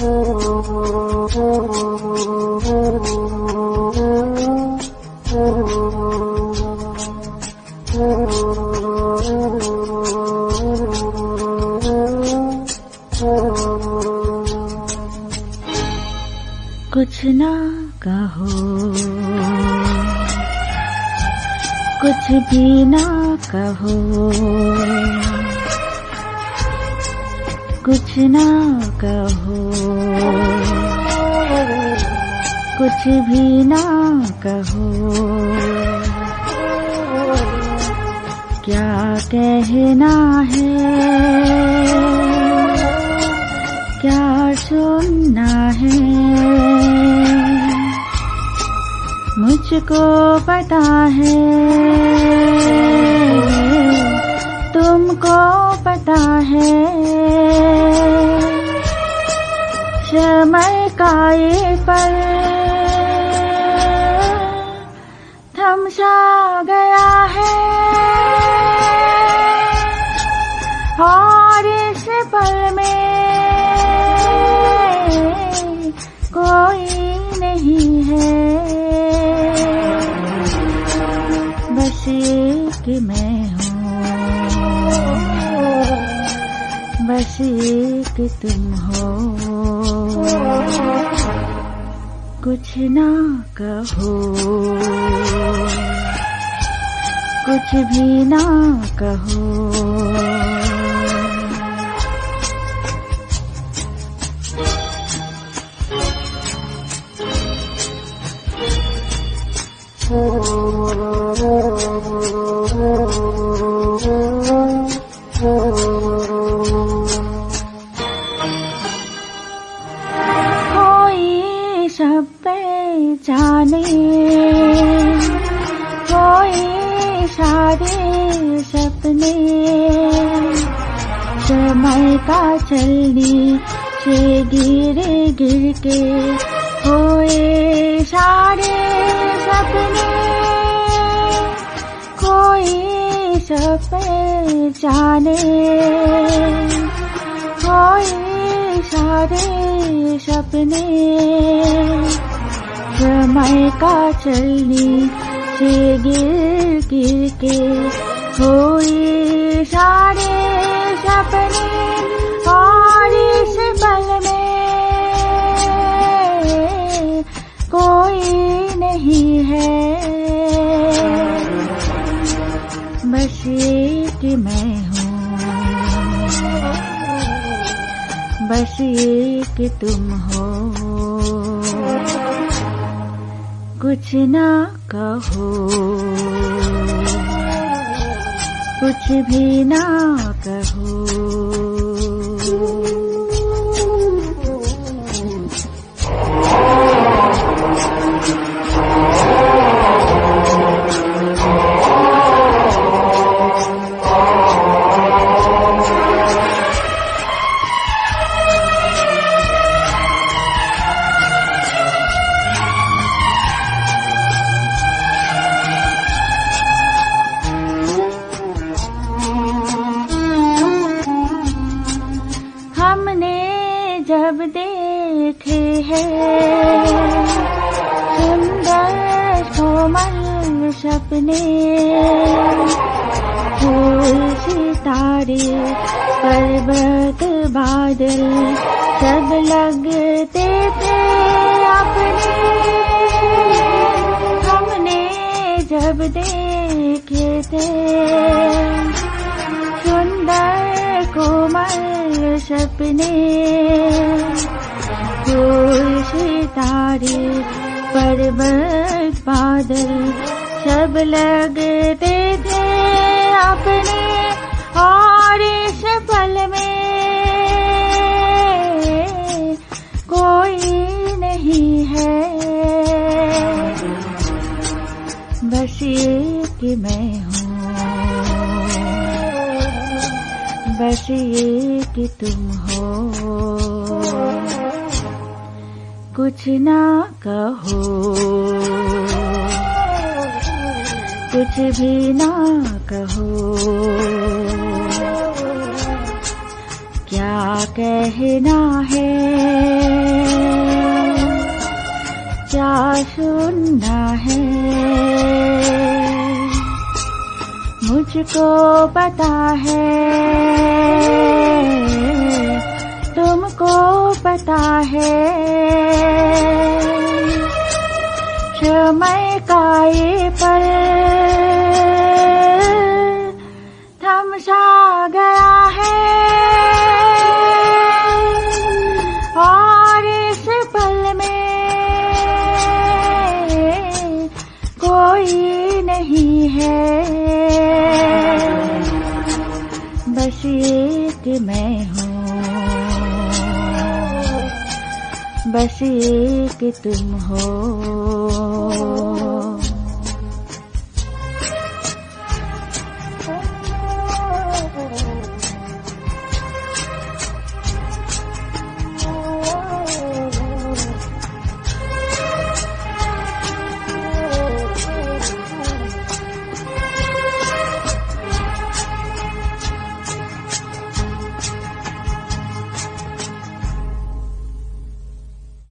कुछ ना कहो, कुछ भी ना कहो, कुछ ना कहो, कुछ भी ना कहो, क्या कहना है, क्या सुनना है, मुझको पता है, तुमको पता है, समय का ये पल थम सा गया है, और इस पल में कोई नहीं है, बस एक मैं हूँ, बस एक तुम हो, कुछ ना कहो, कुछ भी ना कहो, कोई सब पहचाने, कोई सारे सपने, समय का चलने से गिर गिर के होए सारे सपने, कोई सब पहचाने, कोई सारे सपने, समय का चलने से गिर गिर के होए सारे सपने, और इस पल में कोई नहीं है, बस एक मैं हूँ, बस एक तुम हो, कुछ ना कहो, कुछ भी ना कहो, जब देखे हैं सुंदर कोमल सपने, फूल सितारे पर्वत बादल सब लगते थे अपने, हमने जब देखे थे सुंदर कोमल सपने, फूल सितारे पर्वत बादल सब लगते थे अपने, और इस पल में कोई नहीं है, बस एक मैं हूँ, बस एक तुम हो, कुछ ना कहो, कुछ भी ना कहो, क्या कहना है, सुनना है। मुझको पता है, तुमको पता है, समय का ये पल थम सा गया है, और इस पल में कोई नहीं है, बस एक मैं हूँ, बस एक तुम हो।